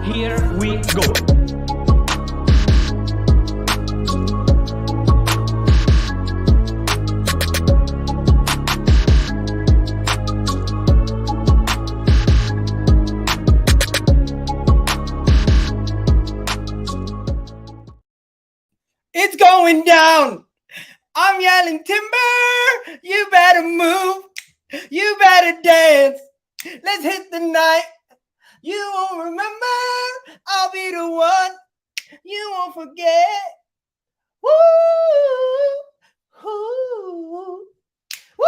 Here we go. It's going down. I'm yelling timber. You better move. You better dance. Let's hit the night. You won't remember. I'll be the one. You won't forget. Woo, woo, woo.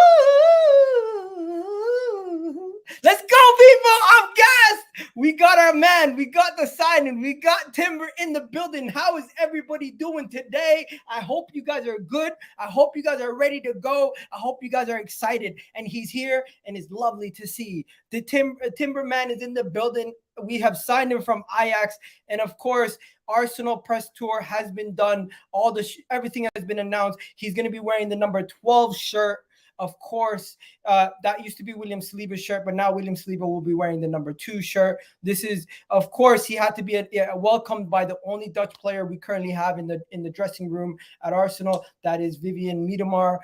Let's go, people. I'm gassed. We got our man. We got the signing. We got Timber in the building. How is everybody doing today? I hope you guys are good. I hope you guys are ready to go. I hope you guys are excited. And he's here, and it's lovely to see. The Timber man is in the building. We have signed him from Ajax, and of course, Arsenal press tour has been done. Everything has been announced. He's going to be wearing the number 12 shirt. Of course, that used to be William Saliba's shirt, but now William Saliba will be wearing the number 2 shirt. This is, of course, he had to be welcomed by the only Dutch player we currently have in the dressing room at Arsenal. That is Vivian Miedema,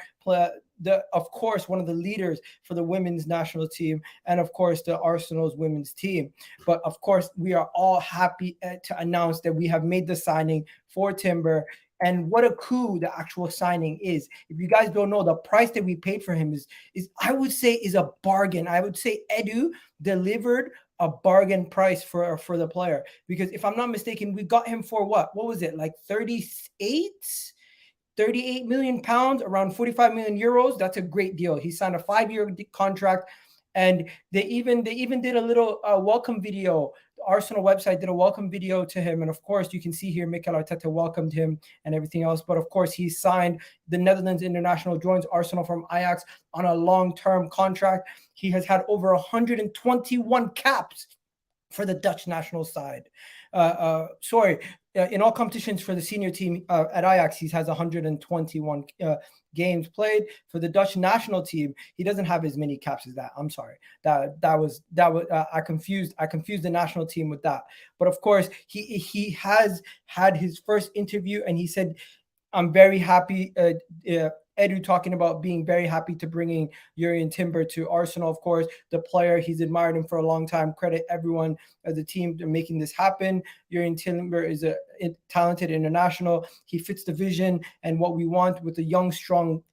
of course, one of the leaders for the women's national team, and of course, the Arsenal's women's team. But of course, we are all happy to announce that we have made the signing for Timber. And what a coup the actual signing is. If you guys don't know, the price that we paid for him is I would say is a bargain. I would say Edu delivered a bargain price for the player, because if I'm not mistaken, we got him for what was it, like 38 million pounds, around 45 million euros. That's a great deal. He signed a 5-year contract, and they even did a little welcome video. The Arsenal website did a welcome video to him, and of course you can see here Mikel Arteta welcomed him and everything else. But of course he signed the Netherlands international, joins Arsenal from Ajax on a long-term contract. He has had over 121 caps for the Dutch national side. In all competitions for the senior team at Ajax, he has 121 games played. For the Dutch national team, he doesn't have as many caps as that. I'm sorry. That was I confused the national team with that. But of course, he has had his first interview, and he said, "I'm very happy." Edu talking about being very happy to bringing Jurrien Timber to Arsenal. Of course, the player, he's admired him for a long time. Credit everyone as a team to making this happen. Jurrien Timber is a talented international. He fits the vision and what we want with a young, strong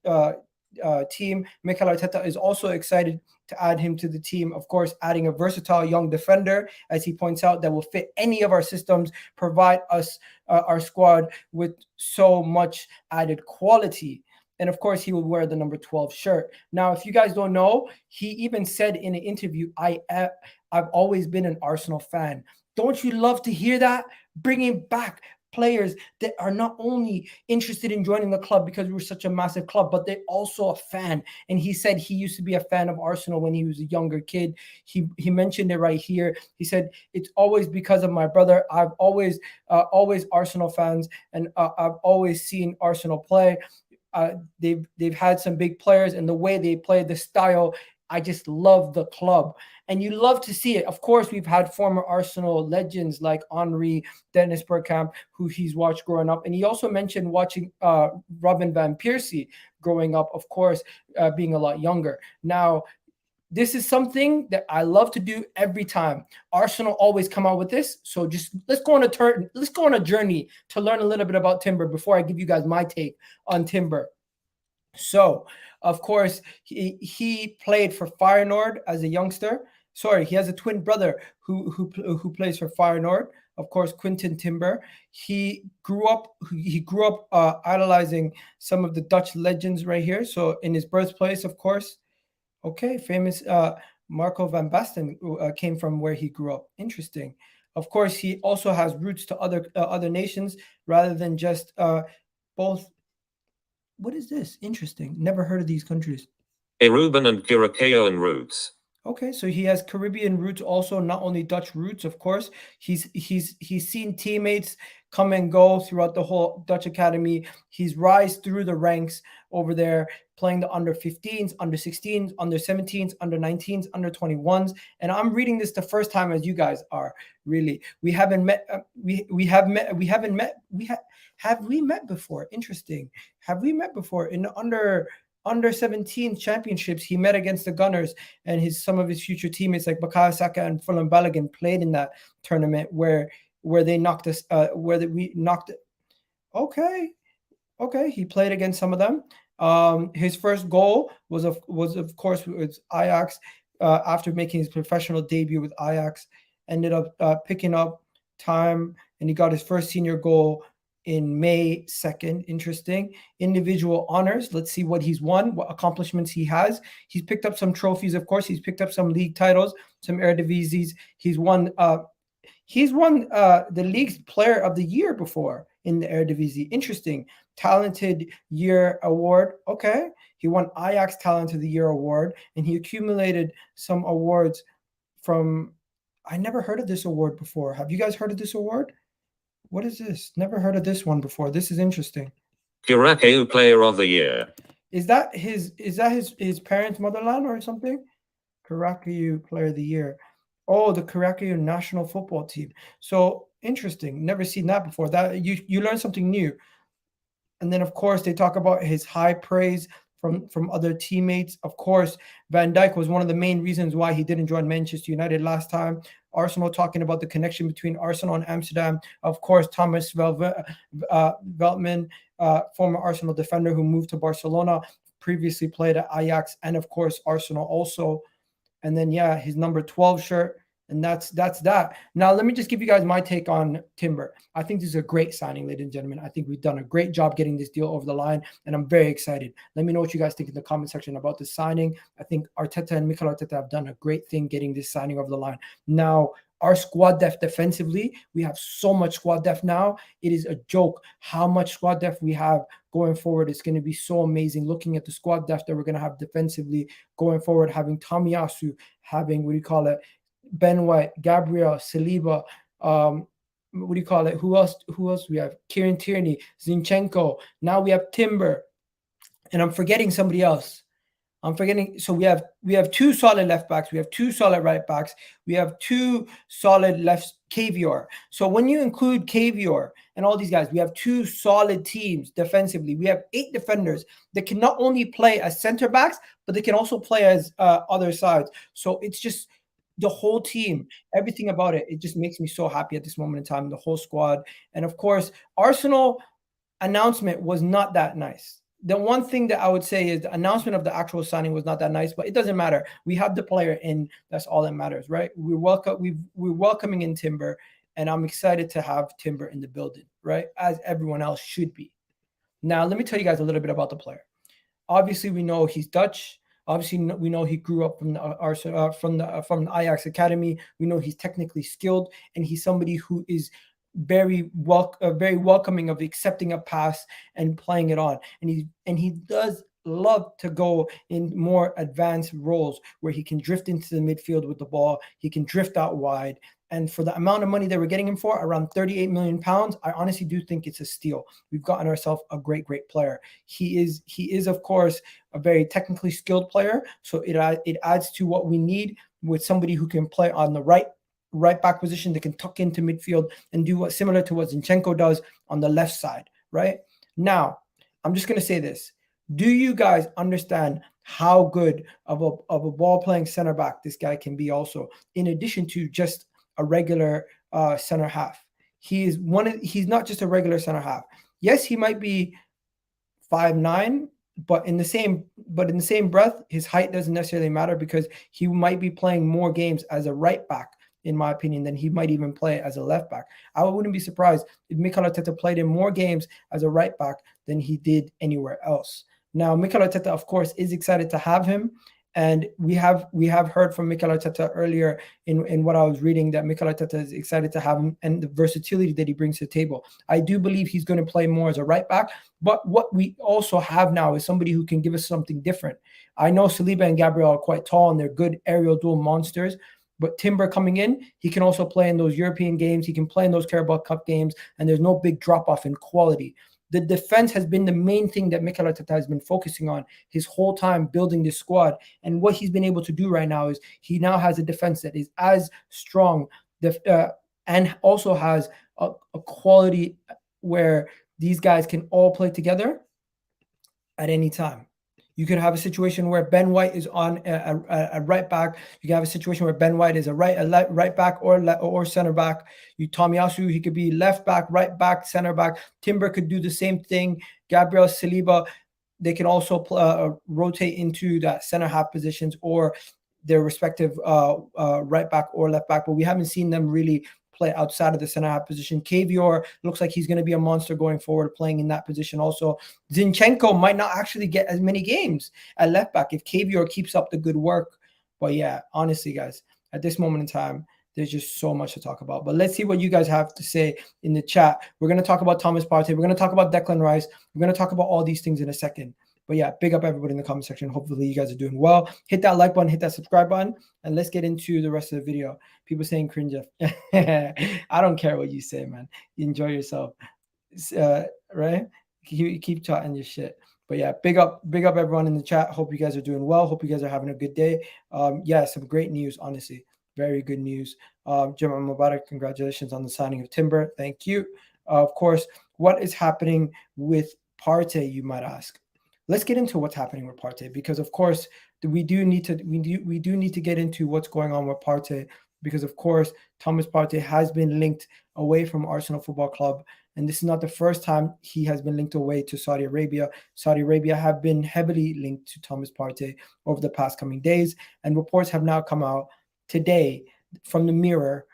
team. Mikel Arteta is also excited to add him to the team. Of course, adding a versatile young defender, as he points out, that will fit any of our systems, provide us our squad with so much added quality. And of course, he will wear the number 12 shirt. Now, if you guys don't know, he even said in an interview, I've always been an Arsenal fan. Don't you love to hear that? Bringing back players that are not only interested in joining the club because we're such a massive club, but they're also a fan. And he said he used to be a fan of Arsenal when he was a younger kid. He mentioned it right here. He said, it's always because of my brother. I've always Arsenal fans, and I've always seen Arsenal play. They've had some big players, and the way they play, the style, I just love the club. And you love to see it. Of course, we've had former Arsenal legends like Henry, Dennis Bergkamp, who he's watched growing up. And he also mentioned watching Robin van Persie growing up, of course, being a lot younger. Now, this is something that I love to do every time. Arsenal always come out with this. So just let's go on a journey to learn a little bit about Timber before I give you guys my take on Timber. So, of course, he played for Feyenoord as a youngster. Sorry, he has a twin brother who plays for Feyenoord. Of course, Quinten Timber. He grew up idolizing some of the Dutch legends right here. So in his birthplace, of course. Okay, famous Marco van Basten came from where he grew up. Interesting. Of course, he also has roots to other nations rather than just both. What is this? Interesting. Never heard of these countries. Aruban and Curaçaoan roots. Okay, so he has Caribbean roots also, not only Dutch roots, of course. He's seen teammates come and go throughout the whole Dutch academy. He's rise through the ranks over there, playing the under 15s, under 16s, under 17s, under 19s, under 21s. And I'm reading this the first time as you guys are. Really, we haven't met. Have we met before? Interesting. Have we met before in the under 17 championships? He met against the Gunners, and some of his future teammates like Bukayo Saka and Fulham Balogun played in that tournament where they knocked us, we knocked it. Okay, he played against some of them. His first goal was of course with Ajax after making his professional debut with Ajax. Ended up picking up time, and he got his first senior goal in May 2nd. Interesting. Individual honors. Let's see what he's won, what accomplishments he has. He's picked up some trophies, of course. He's picked up some league titles, some Eredivisie. He's won the league's player of the year before in the Eredivisie. Interesting. Talented Year Award. Okay. He won Ajax Talent of the Year Award, and he accumulated some awards from, I never heard of this award before. Have you guys heard of this award? What is this? Never heard of this one before. This is interesting. Curaçao Player of the Year. Is that his parents' motherland or something? Curaçao Player of the Year. Oh, the Curaçao national football team. So interesting. Never seen that before. That you learn something new. And then of course they talk about his high praise from other teammates. Of course, Van Dijk was one of the main reasons why he didn't join Manchester United last time. Arsenal talking about the connection between Arsenal and Amsterdam. Of course, Thomas Veltman, former Arsenal defender who moved to Barcelona, previously played at Ajax, and of course, Arsenal also. And then, yeah, his number 12 shirt. And that's that. Now, let me just give you guys my take on Timber. I think this is a great signing, ladies and gentlemen. I think we've done a great job getting this deal over the line, and I'm very excited. Let me know what you guys think in the comment section about this signing. I think Arteta and Mikel Arteta have done a great thing getting this signing over the line. Now, our squad depth defensively, we have so much squad depth now. It is a joke how much squad depth we have going forward. It's going to be so amazing looking at the squad depth that we're going to have defensively going forward, having Tomiyasu, having, Ben White, Gabriel, Saliba, who else we have? Kieran Tierney, Zinchenko. Now we have Timber, and I'm forgetting somebody else. So we have two solid left backs, we have two solid right backs, we have two solid left Cavior. So when you include Cavior and all these guys, we have two solid teams defensively. We have 8 defenders that can not only play as center backs, but they can also play as other sides. So it's just the whole team, everything about it. It just makes me so happy at this moment in time, the whole squad. And of course, Arsenal announcement was not that nice. the one thing that I would say is the announcement of the actual signing was not that nice, but it doesn't matter. We have the player in. That's all that matters, right? We're welcoming in Timber, and I'm excited to have Timber in the building, right? As everyone else should be. Now, let me tell you guys a little bit about the player. Obviously, we know he's Dutch. Obviously, we know he grew up from the Ajax academy. We know he's technically skilled, and he's somebody who is very welcoming of accepting a pass and playing it on. And he does love to go in more advanced roles where he can drift into the midfield with the ball. He can drift out wide. And for the amount of money that we're getting him for, around 38 million pounds, I honestly do think it's a steal. We've gotten ourselves a great player. He is of course a very technically skilled player, so it adds to what we need with somebody who can play on the right back position that can tuck into midfield and do what similar to what Zinchenko does on the left side. Right now, I'm just gonna say this: do you guys understand how good of a ball playing center back this guy can be? Also, in addition to just a regular center half, he's not just a regular center half. Yes, he might be 5'9", but in the same breath, his height doesn't necessarily matter, because he might be playing more games as a right back, in my opinion, than he might even play as a left back. I wouldn't be surprised if Mikel Arteta played in more games as a right back than he did anywhere else. Now, Mikel Arteta, of course, is excited to have him. And we have heard from Mikel Arteta earlier in what I was reading, that Mikel Arteta is excited to have him and the versatility that he brings to the table. I do believe he's going to play more as a right back, but what we also have now is somebody who can give us something different. I know Saliba and Gabriel are quite tall and they're good aerial duel monsters, but Timber coming in, he can also play in those European games. He can play in those Carabao Cup games, and there's no big drop-off in quality. The defense has been the main thing that Mikel Arteta has been focusing on his whole time building this squad. And what he's been able to do right now is he now has a defense that is as strong and also has a quality where these guys can all play together at any time. You could have a situation where Ben White is on a right back. You can have a situation where Ben White is a right back or center back. Tomiyasu, he could be left back, right back, center back. Timber could do the same thing. Gabriel, Saliba, they can also rotate into that center half positions or their respective right back or left back. But we haven't seen them really play outside of the center half position. Kavior looks like he's going to be a monster going forward, playing in that position also. Zinchenko might not actually get as many games at left back if Kavior keeps up the good work. But yeah, honestly, guys, at this moment in time, there's just so much to talk about. But let's see what you guys have to say in the chat. We're going to talk about Thomas Partey. We're going to talk about Declan Rice. We're going to talk about all these things in a second. But yeah, big up everybody in the comment section. Hopefully you guys are doing well. Hit that like button, hit that subscribe button, and let's get into the rest of the video. People saying cringe. I don't care what you say, man. You enjoy yourself. Right? Keep chatting your shit. But yeah, big up everyone in the chat. Hope you guys are doing well. Hope you guys are having a good day. Yeah, some great news, honestly. Very good news. Jurrien Mubarak, congratulations on the signing of Timber. Thank you. Of course, what is happening with Partey, you might ask? Let's get into what's happening with Partey, because of course we do need to get into what's going on with Partey, because of course Thomas Partey has been linked away from Arsenal Football Club, and this is not the first time he has been linked away to Saudi Arabia. Saudi Arabia have been heavily linked to Thomas Partey over the past coming days, and reports have now come out today from the Mirror,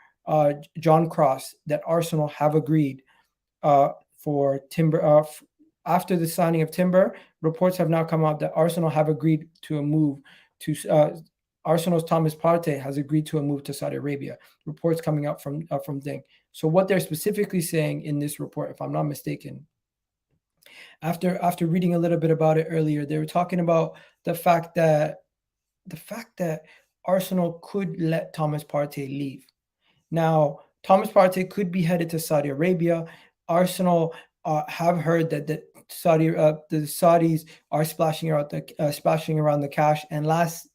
John Cross, that Arsenal have agreed for Timber. After the signing of Timber, reports have now come out that Arsenal have agreed to a move to Arsenal's Thomas Partey has agreed to a move to Saudi Arabia. Reports coming out from Ding. So what they're specifically saying in this report, if I'm not mistaken, after reading a little bit about it earlier, they were talking about the fact that Arsenal could let Thomas Partey leave. Now, Thomas Partey could be headed to Saudi Arabia. Arsenal have heard that the Saudis are splashing around the cash. And last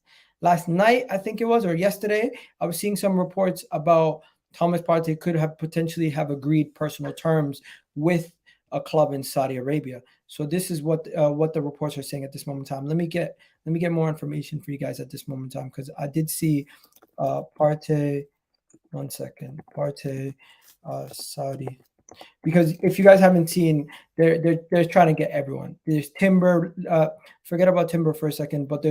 night, I think it was, or yesterday, I was seeing some reports about Thomas Partey could have potentially have agreed personal terms with a club in Saudi Arabia. So this is what the reports are saying at this moment in time. Let me get more information for you guys at this moment in time, because I did see Partey. One second, Partey, Saudi Because if you guys haven't seen, they're trying to get everyone. There's Timber. Forget about Timber for a second, but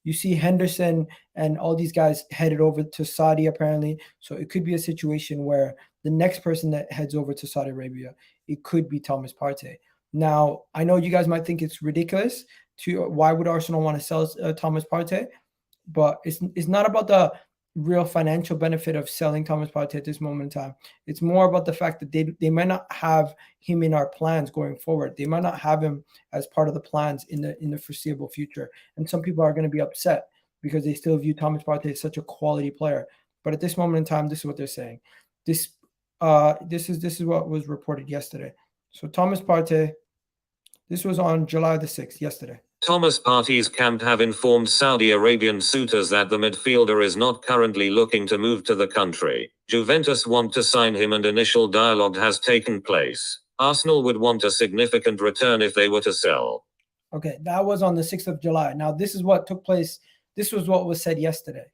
you see Henderson and all these guys headed over to Saudi apparently. So it could be a situation where the next person that heads over to Saudi Arabia, it could be Thomas Partey. Now, I know you guys might think it's ridiculous. Why would Arsenal want to sell Thomas Partey? But it's not about the real financial benefit of selling Thomas Partey at this moment in time. It's more about the fact that they might not have him in our plans going forward. They might not have him as part of the plans in the foreseeable future. And some people are going to be upset because they still view Thomas Partey as such a quality player. But at this moment in time, this is what they're saying. This is what was reported yesterday. So Thomas Partey, this was on July the 6th, yesterday. Thomas Partey's camp have informed Saudi Arabian suitors that the midfielder is not currently looking to move to the country. Juventus want to sign him and initial dialogue has taken place. Arsenal would want a significant return if they were to sell. Okay, that was on the 6th of July. Now, this is what took place. This was what was said yesterday.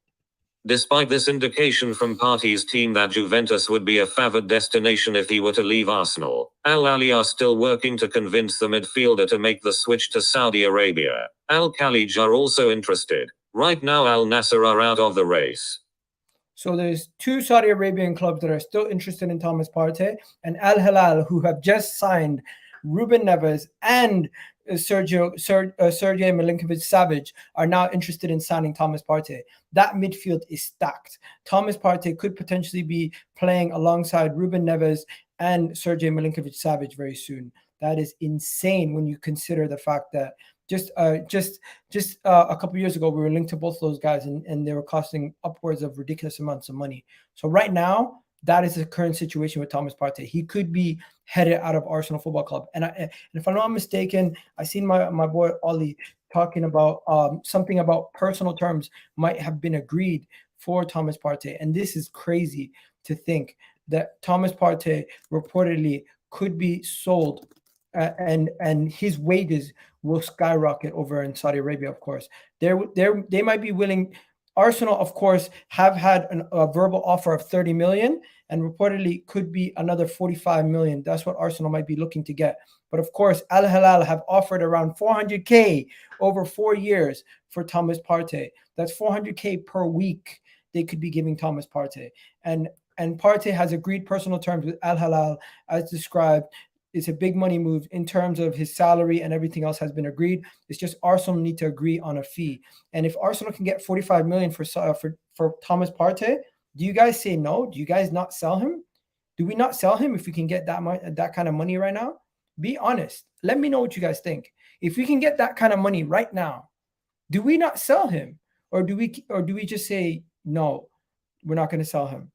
Despite this indication from Partey's team that Juventus would be a favored destination if he were to leave Arsenal, Al Ahly are still working to convince the midfielder to make the switch to Saudi Arabia. Al Khalij are also interested. Right now Al Nassr are out of the race. So there's two Saudi Arabian clubs that are still interested in Thomas Partey, and Al Hilal, who have just signed Ruben Neves and Sergej Milinkovic-Savic, are now interested in signing Thomas Partey. That midfield is stacked. Thomas Partey could potentially be playing alongside Ruben Neves and Sergej Milinkovic-Savic very soon. That is insane when you consider the fact that just a couple years ago we were linked to both of those guys, and they were costing upwards of ridiculous amounts of money. So right now, that is the current situation with Thomas Partey. He could be headed out of Arsenal Football Club. And if I'm not mistaken, I seen my boy Ollie talking about something about personal terms might have been agreed for Thomas Partey. And this is crazy to think that Thomas Partey reportedly could be sold and his wages will skyrocket over in Saudi Arabia, of course. They might be willing. Arsenal, of course, have had a verbal offer of 30 million and reportedly could be another 45 million. That's what Arsenal might be looking to get. But of course, Al Hilal have offered around 400K over 4 years for Thomas Partey. That's 400K per week they could be giving Thomas Partey. And Partey has agreed personal terms with Al Hilal as described. It's a big money move in terms of his salary, and everything else has been agreed. It's just Arsenal need to agree on a fee. And if Arsenal can get 45 million for Thomas Partey, do you guys say no? Do you guys not sell him? Do we not sell him if we can get that kind of money right now? Be honest. Let me know what you guys think. If we can get that kind of money right now, do we not sell him, or do we just say no? We're not going to sell him.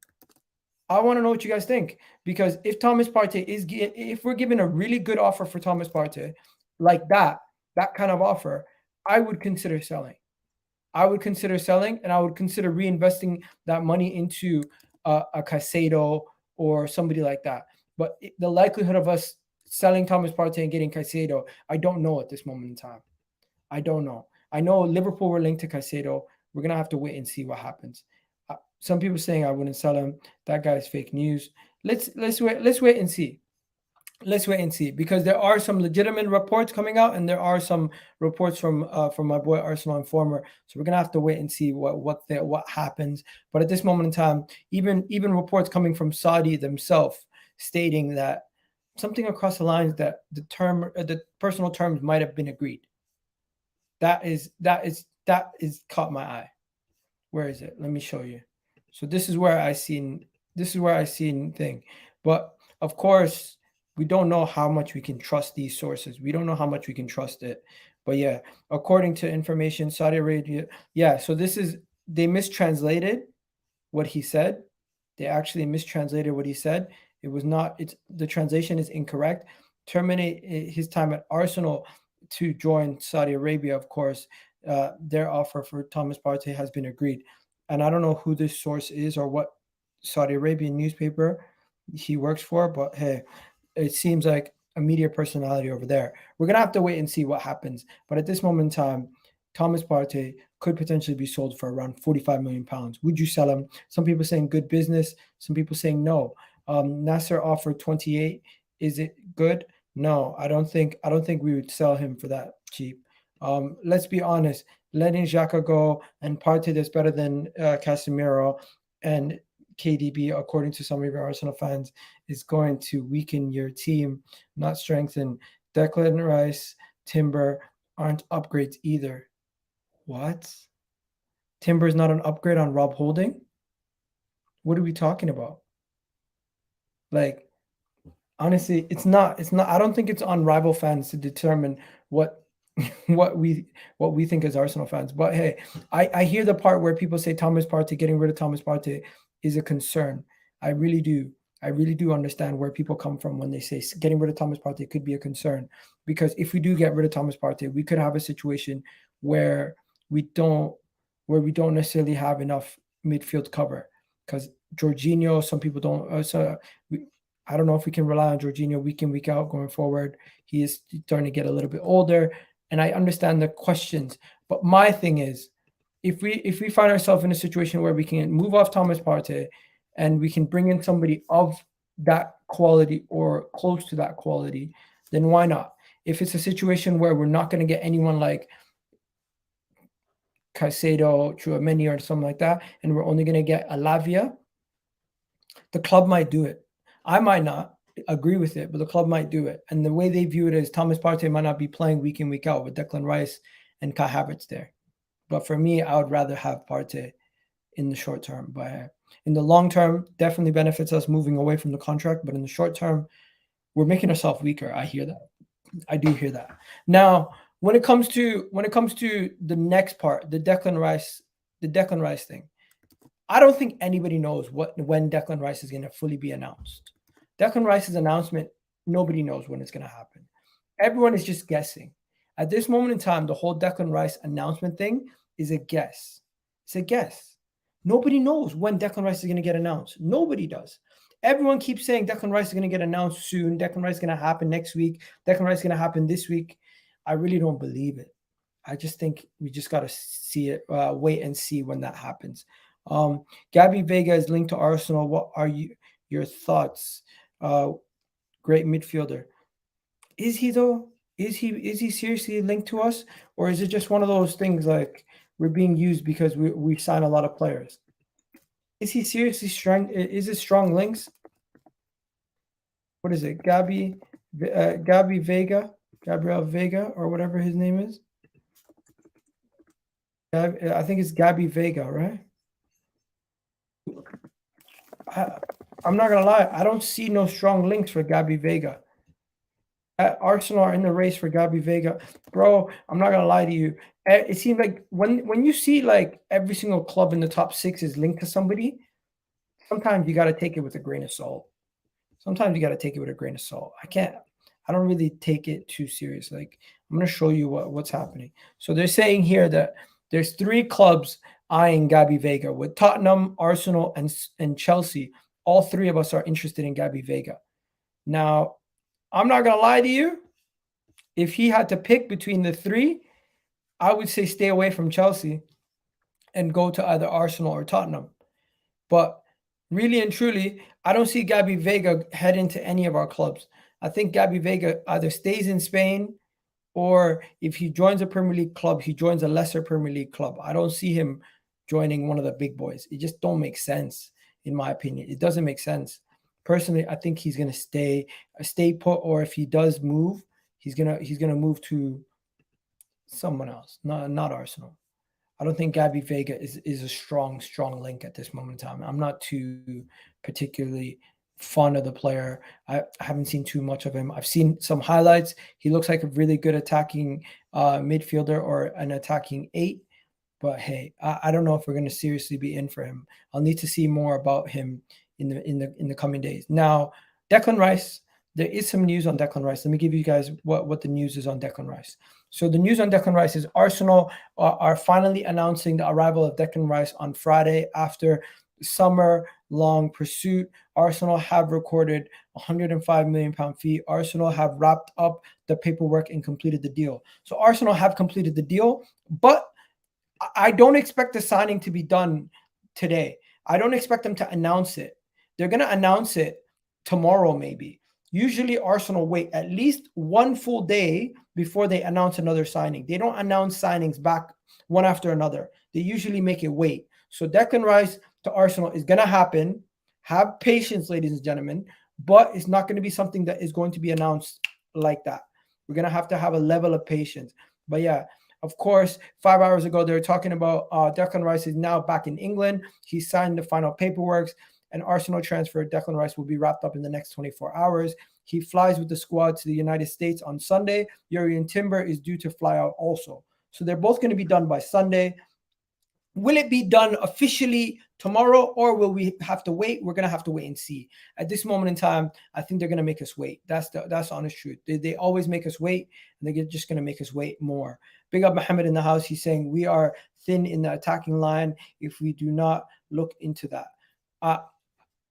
I want to know what you guys think, because if Thomas Partey if we're given a really good offer for Thomas Partey, like that kind of offer, I would consider selling. I would consider selling, and I would consider reinvesting that money into a Caicedo or somebody like that. But the likelihood of us selling Thomas Partey and getting Caicedo, I don't know at this moment in time. I don't know. I know Liverpool were linked to Caicedo. We're gonna have to wait and see what happens. Some people saying I wouldn't sell him. That guy's fake news. Let's wait and see. Let's wait and see, because there are some legitimate reports coming out, and there are some reports from my boy Arsenal Informer. So we're gonna have to wait and see what happens. But at this moment in time, even reports coming from Saudi themselves stating that something across the lines that the personal terms might have been agreed. That is caught my eye. Where is it? Let me show you. So this is where I seen thing. But of course, we don't know how much we can trust these sources. We don't know how much we can trust it. But yeah, according to information, Saudi Arabia, yeah, so they mistranslated what he said. They actually mistranslated what he said. The translation is incorrect. Terminate his time at Arsenal to join Saudi Arabia, of course. Their offer for Thomas Partey has been agreed. And I don't know who this source is or what Saudi Arabian newspaper he works for, but hey, it seems like a media personality over there. We're going to have to wait and see what happens. But at this moment in time, Thomas Partey could potentially be sold for around 45 million pounds. Would you sell him? Some people saying good business. Some people saying no. Nasser offered 28. Is it good? No, I don't think we would sell him for that cheap. Let's be honest. Letting Xhaka go and Partey that's better than Casemiro and KDB, according to some of your Arsenal fans, is going to weaken your team, not strengthen. Declan Rice, Timber aren't upgrades either. What? Timber is not an upgrade on Rob Holding? What are we talking about? Like, honestly, it's not. I don't think it's on rival fans to determine what we think as Arsenal fans. But hey, I hear the part where people say Thomas Partey, getting rid of Thomas Partey is a concern. I really do understand where people come from when they say getting rid of Thomas Partey could be a concern, because if we do get rid of Thomas Partey, we could have a situation where we don't necessarily have enough midfield cover, because Jorginho, some people don't. I don't know if we can rely on Jorginho week in, week out going forward. He is starting to get a little bit older, and I understand the questions. But my thing is, if we find ourselves in a situation where we can move off Thomas Partey and we can bring in somebody of that quality or close to that quality, then why not? If it's a situation where we're not going to get anyone like Caicedo, Tchouaméni, or something like that, and we're only going to get Alavia, the club might do it. I might not agree with it, but the club might do it. And the way they view it is Thomas Partey might not be playing week in, week out with Declan Rice and Kai Havertz there. But for me, I would rather have Partey in the short term. But in the long term, definitely benefits us moving away from the contract. But in the short term, we're making ourselves weaker. I hear that. I do hear that. Now, when it comes to the next part, the Declan Rice thing, I don't think anybody knows when Declan Rice is going to fully be announced. Declan Rice's announcement, nobody knows when it's going to happen. Everyone is just guessing. At this moment in time, the whole Declan Rice announcement thing is a guess. It's a guess. Nobody knows when Declan Rice is going to get announced. Nobody does. Everyone keeps saying Declan Rice is going to get announced soon. Declan Rice is going to happen next week. Declan Rice is going to happen this week. I really don't believe it. I just think we just got to see it, wait and see when that happens. Gabby Vega is linked to Arsenal. What are your thoughts? Great midfielder. Is he though? Is he seriously linked to us, or is it just one of those things like we're being used because we sign a lot of players? Is he seriously strong? Is it strong links? What is it? Gabriel Vega, or whatever his name is. I think it's Gabby Vega, right? I'm not gonna lie, I don't see no strong links for Gabby Vega. Arsenal are in the race for Gabby Vega, bro. I'm not gonna lie to you. It seems like when you see like every single club in the top 6 is linked to somebody, sometimes you got to take it with a grain of salt. I don't really take it too serious. Like, I'm gonna show you what's happening. So they're saying here that there's 3 clubs eyeing Gabby Vega, with Tottenham, Arsenal, and Chelsea. All 3 of us are interested in Gabby Vega. Now, I'm not going to lie to you. If he had to pick between the 3, I would say stay away from Chelsea and go to either Arsenal or Tottenham. But really and truly, I don't see Gabby Vega head into any of our clubs. I think Gabby Vega either stays in Spain, or if he joins a Premier League club, he joins a lesser Premier League club. I don't see him joining one of the big boys. It just don't make sense, in my opinion. It doesn't make sense. Personally, I think he's gonna stay put, or if he does move, he's gonna move to someone else, not Arsenal. I don't think Gabby Vega is a strong link at this moment in time. I'm not too particularly fond of the player. I haven't seen too much of him. I've seen some highlights. He looks like a really good attacking midfielder or an attacking 8. But hey, I don't know if we're going to seriously be in for him. I'll need to see more about him in the coming days. Now, Declan Rice, there is some news on Declan Rice. Let me give you guys what the news is on Declan Rice. So the news on Declan Rice is Arsenal are finally announcing the arrival of Declan Rice on Friday after summer-long pursuit. Arsenal have recorded £105 million fee. Arsenal have wrapped up the paperwork and completed the deal. So Arsenal have completed the deal, but I don't expect the signing to be done today. I don't expect them to announce it. They're going to announce it tomorrow maybe. Usually Arsenal wait at least one full day before they announce another signing. They don't announce signings back one after another. They usually make it wait. So Declan Rice to Arsenal is going to happen. Have patience, ladies and gentlemen, but it's not going to be something that is going to be announced like that. We're going to have a level of patience. But yeah, of course, 5 hours ago, they were talking about Declan Rice is now back in England. He signed the final paperwork. An Arsenal transfer, Declan Rice, will be wrapped up in the next 24 hours. He flies with the squad to the United States on Sunday. Jurrien Timber is due to fly out also. So they're both going to be done by Sunday. Will it be done officially tomorrow, or will we have to wait? We're going to have to wait and see. At this moment in time, I think they're going to make us wait. That's the honest truth. They always make us wait, and they're just going to make us wait more. Big up Mohammed in the house. He's saying we are thin in the attacking line if we do not look into that.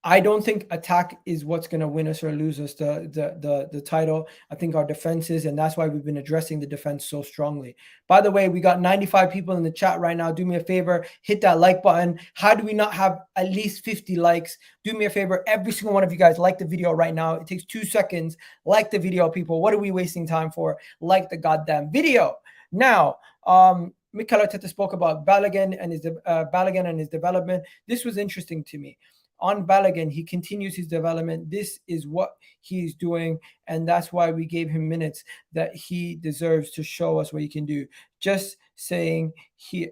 I don't think attack is what's going to win us or lose us the title. I think our defense is, and that's why we've been addressing the defense so strongly. By the way, we got 95 people in the chat right now. Do me a favor, hit that like button. How do we not have at least 50 likes? Do me a favor, every single one of you guys, like the video right now. It takes 2 seconds. Like the video, people. What are we wasting time for? Like the goddamn video. Now, Mikel Arteta spoke about Balogun and his development. This was interesting to me. On Balogun, he continues his development. This is what he's doing, and that's why we gave him minutes that he deserves to show us what he can do. Just saying he's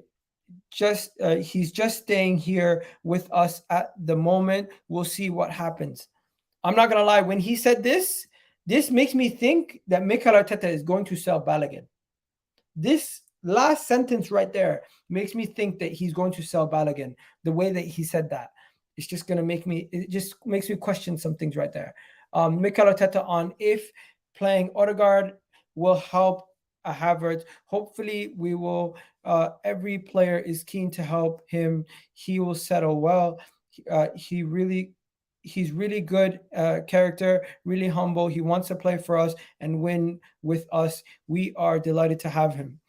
just staying here with us at the moment. We'll see what happens. I'm not going to lie. When he said this makes me think that Mikel Arteta is going to sell Balogun. This last sentence right there makes me think that he's going to sell Balogun, the way that he said that. It's just going to make me, it just makes me question some things right there. Mikel Arteta on if playing Odegaard will help a Havertz. Hopefully we will, every player is keen to help him. He will settle well. He's really good character, really humble. He wants to play for us and win with us. We are delighted to have him.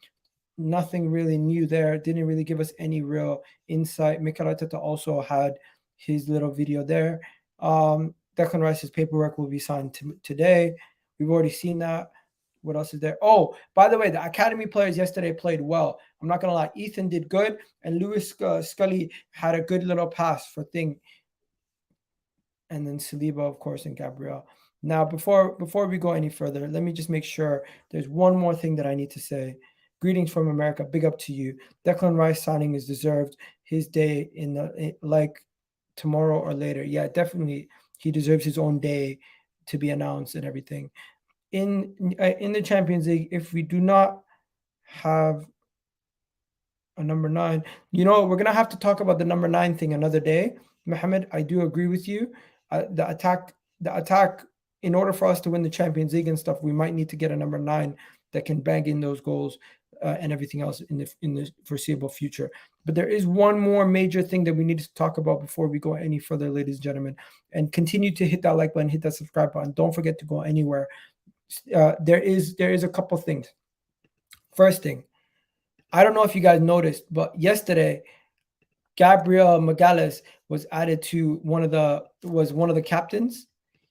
Nothing really new there. Didn't really give us any real insight. Mikel Arteta also had his little video there. Declan Rice's paperwork will be signed today. We've already seen that. What else is there? Oh, by the way, the academy players yesterday played well. I'm not going to lie. Ethan did good, and Lewis Scully had a good little pass for thing. And then Saliba, of course, and Gabriel. Now, before we go any further, let me just make sure there's one more thing that I need to say. Greetings from America. Big up to you. Declan Rice signing is deserved. His day like tomorrow or later. Yeah, definitely. He deserves his own day to be announced and everything. In the Champions League, if we do not have a number 9, we're going to have to talk about the number 9 thing another day. Mohammed, I do agree with you. The attack, in order for us to win the Champions League and stuff, we might need to get a number 9 that can bang in those goals and everything else in the foreseeable future. But there is one more major thing that we need to talk about before we go any further, ladies and gentlemen. And continue to hit that like button, hit that subscribe button. Don't forget to go anywhere. There is a couple things. First thing, I don't know if you guys noticed, but yesterday, Gabriel Magalhaes was added to one of the captains.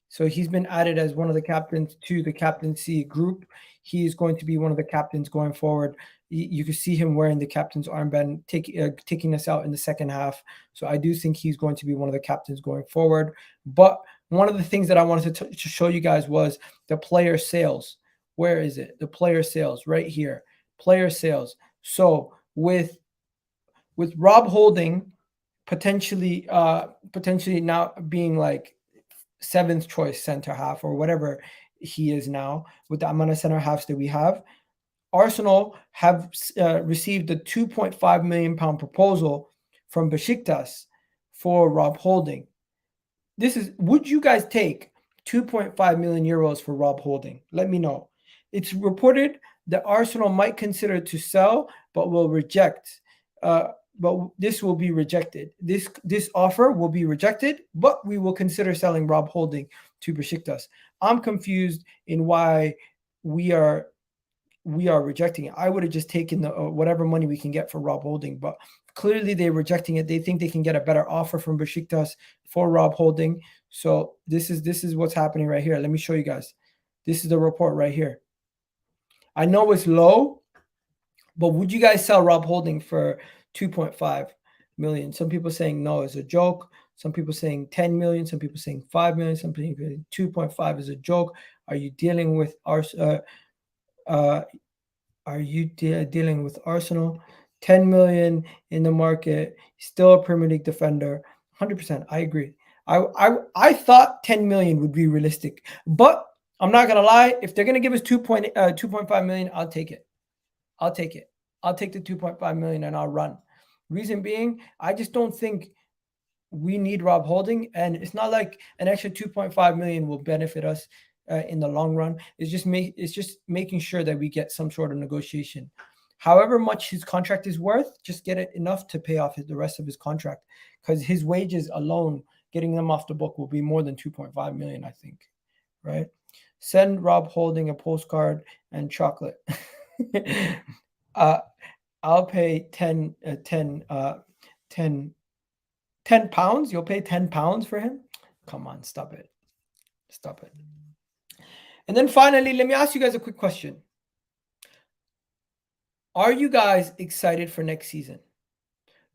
So he's been added as one of the captains to the captaincy group. He is going to be one of the captains going forward. You can see him wearing the captain's armband, taking us out in the second half. So I do think he's going to be one of the captains going forward. But one of the things that I wanted to show you guys was the player sales. Where is it? The player sales right here. Player sales. So with Rob Holding potentially now being like 7th choice center half or whatever he is now, with the amount of center halves that we have, Arsenal have received a £2.5 million proposal from Besiktas for Rob Holding. Would you guys take 2.5 million euros for Rob Holding? Let me know. It's reported that Arsenal might consider to sell, but will reject. But this will be rejected. This offer will be rejected, but we will consider selling Rob Holding to Besiktas. I'm confused in why we are rejecting it. I would have just taken the whatever money we can get for Rob Holding, but clearly they're rejecting it. They think they can get a better offer from Besiktas for Rob Holding. So this is what's happening right here. Let me show you guys. This is the report right here. I know it's low, but would you guys sell Rob Holding for 2.5 million? Some people saying no, it's a joke. Some people saying 10 million. Some people saying 5 million. Some people saying 2.5 is a joke. Are you dealing with dealing with Arsenal? 10 million in the market. Still a Premier League defender. 100%. I agree. I thought 10 million would be realistic, but I'm not gonna lie. If they're gonna give us 2.5 million, I'll take it. I'll take it. I'll take the 2.5 million and I'll run. Reason being, I just don't think we need Rob Holding, and it's not like an extra 2.5 million will benefit us in the long run. It's just making sure that we get some sort of negotiation. However much his contract is worth, just get it enough to pay off the rest of his contract, because his wages alone, getting them off the book, will be more than 2.5 million, I think. Right? Send Rob Holding a postcard and chocolate. I'll pay 10 pounds. You'll pay 10 pounds for him? Come on, stop it. Stop it. And then finally, let me ask you guys a quick question. Are you guys excited for next season?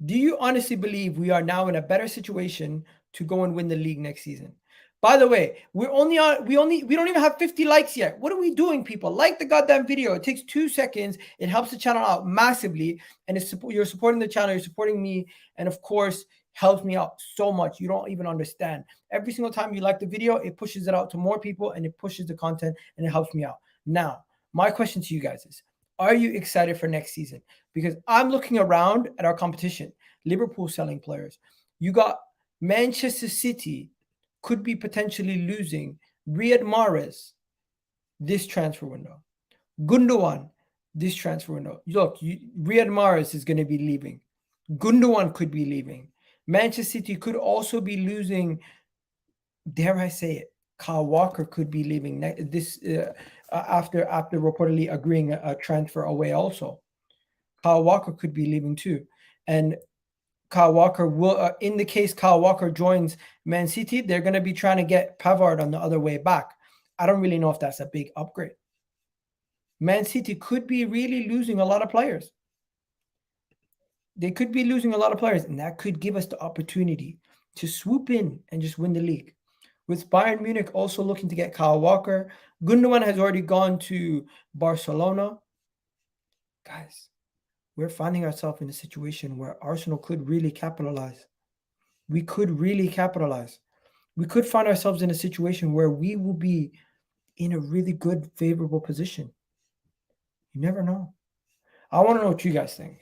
Do you honestly believe we are now in a better situation to go and win the league next season? By the way, we don't even have 50 likes yet. What are we doing, people? Like the goddamn video. It takes 2 seconds. It helps the channel out massively. And you're supporting the channel. You're supporting me. And of course, helps me out so much. You don't even understand. Every single time you like the video, it pushes it out to more people and it pushes the content and it helps me out. Now, my question to you guys is, are you excited for next season? Because I'm looking around at our competition. Liverpool selling players. You got Manchester City could be potentially losing Riyad Mahrez this transfer window. Gundogan this transfer window. Look, Riyad Mahrez is going to be leaving. Gundogan could be leaving. Manchester City could also be losing, dare I say it, Kyle Walker could be leaving this after reportedly agreeing a transfer away also. Kyle Walker could be leaving too. And Kyle Walker will, in the case Kyle Walker joins Man City, they're going to be trying to get Pavard on the other way back. I don't really know if that's a big upgrade. Man City could be really losing a lot of players. They could be losing a lot of players, and that could give us the opportunity to swoop in and just win the league. With Bayern Munich also looking to get Kyle Walker. Gundogan has already gone to Barcelona. Guys, we're finding ourselves in a situation where Arsenal could really capitalize. We could really capitalize. We could find ourselves in a situation where we will be in a really good, favorable position. You never know. I want to know what you guys think.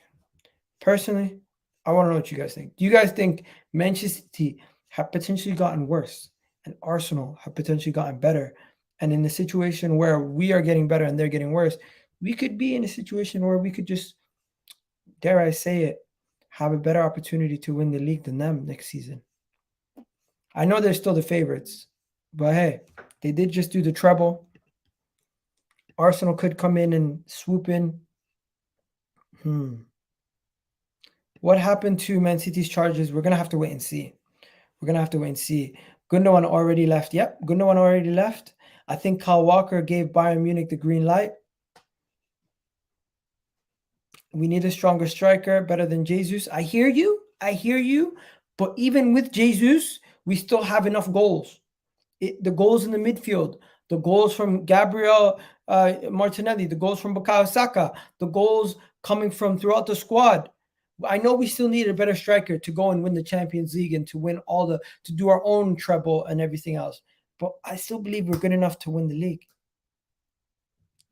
Personally, I want to know what you guys think. Do you guys think Manchester City have potentially gotten worse and Arsenal have potentially gotten better? And in the situation where we are getting better and they're getting worse, we could be in a situation where we could just, dare I say it, have a better opportunity to win the league than them next season. I know they're still the favorites, but hey, they did just do the treble. Arsenal could come in and swoop in. What happened to Man City's charges? We're going to have to wait and see. Gundogan already left. Yep, Gundogan already left. I think Kyle Walker gave Bayern Munich the green light. We need a stronger striker, better than Jesus. I hear you. But even with Jesus, we still have enough goals. The goals in the midfield, the goals from Gabriel Martinelli, the goals from Bukayo Saka, the goals coming from throughout the squad. I know we still need a better striker to go and win the Champions League and to win to do our own treble and everything else. But I still believe we're good enough to win the league.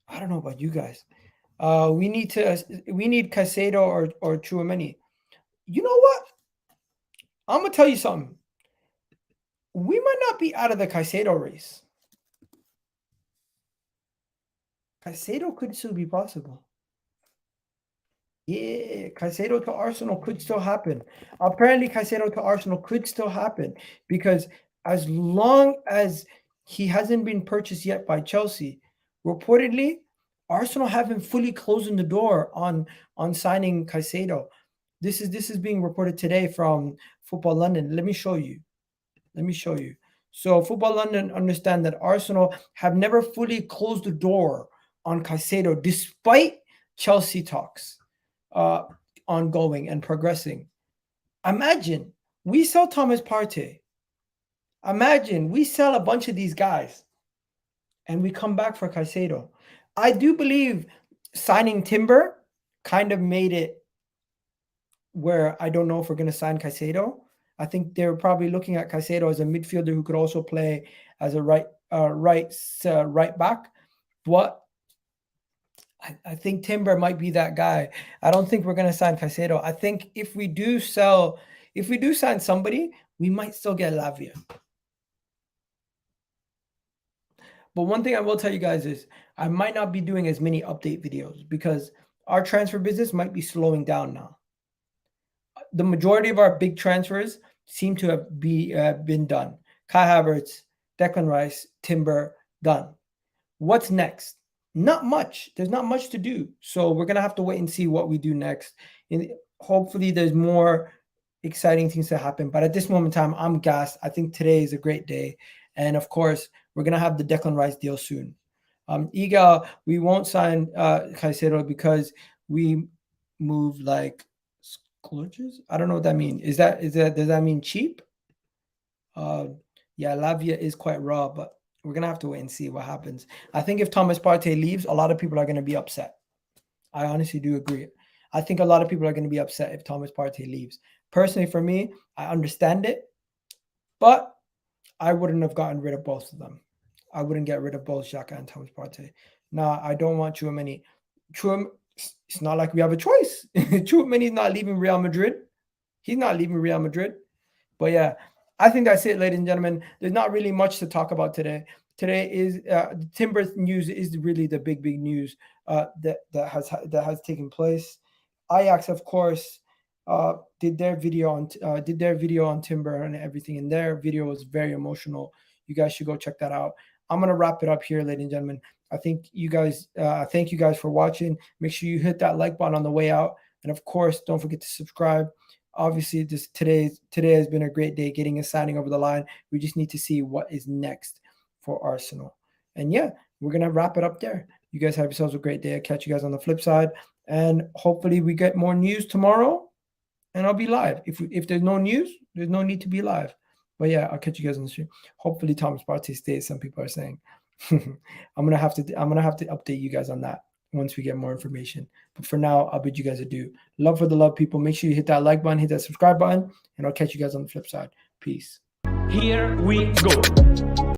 I don't know about you guys. We need Caicedo or Tchouaméni. You know what? I'm gonna tell you something. We might not be out of the Caicedo race. Caicedo could still be possible. Yeah, Caicedo to Arsenal could still happen. Apparently, Caicedo to Arsenal could still happen because as long as he hasn't been purchased yet by Chelsea, reportedly, Arsenal haven't fully closed the door on signing Caicedo. This is being reported today from Football London. Let me show you. So Football London understand that Arsenal have never fully closed the door on Caicedo, despite Chelsea talks ongoing and progressing. Imagine we sell Thomas Partey. Imagine we sell a bunch of these guys and we come back for Caicedo. I do believe signing Timber kind of made it where I don't know if we're going to sign Caicedo. I think they're probably looking at Caicedo as a midfielder who could also play as a right back. But I think Timber might be that guy. I don't think we're going to sign Caicedo. I think if we do sign somebody, we might still get Lavia. But one thing I will tell you guys is I might not be doing as many update videos because our transfer business might be slowing down now. The majority of our big transfers seem to have been done. Kai Havertz, Declan Rice, Timber, done. What's next? Not much. There's not much to do. So we're going to have to wait and see what we do next. And hopefully there's more exciting things to happen. But at this moment in time, I'm gassed. I think today is a great day. And of course, we're going to have the Declan Rice deal soon. Iga, we won't sign Caicedo because we move like splurges. I don't know what that means. Does that mean cheap? Yeah, Lavia is quite raw, but we're going to have to wait and see what happens. I think if Thomas Partey leaves, a lot of people are going to be upset. I honestly do agree. I think a lot of people are going to be upset if Thomas Partey leaves. Personally, for me, I understand it, but I wouldn't have gotten rid of both of them. I wouldn't get rid of both Xhaka and Thomas Partey. Nah, I don't want Tchouaméni. It's not like we have a choice. Tchouaméni's not leaving Real Madrid. He's not leaving Real Madrid. But yeah, I think that's it, ladies and gentlemen. There's not really much to talk about today. Today is Timber news is really the big news that has taken place. Ajax, of course, did their video on Timber and everything, and their video was very emotional. You guys should go check that out. I'm gonna wrap it up here, ladies and gentlemen. I think you guys, thank you guys for watching. Make sure you hit that like button on the way out, and of course, don't forget to subscribe. Obviously, today has been a great day getting a signing over the line. We just need to see what is next for Arsenal. And yeah, we're gonna wrap it up there. You guys have yourselves a great day. I'll catch you guys on the flip side, and hopefully we get more news tomorrow, and I'll be live. If there's no news, there's no need to be live. But yeah, I'll catch you guys on the stream. Hopefully Thomas Partey stays. Some people are saying. I'm gonna have to update you guys on that once we get more information. But for now, I'll bid you guys adieu. Love for the love, people. Make sure you hit that like button, hit that subscribe button, and I'll catch you guys on the flip side. Peace. Here we go.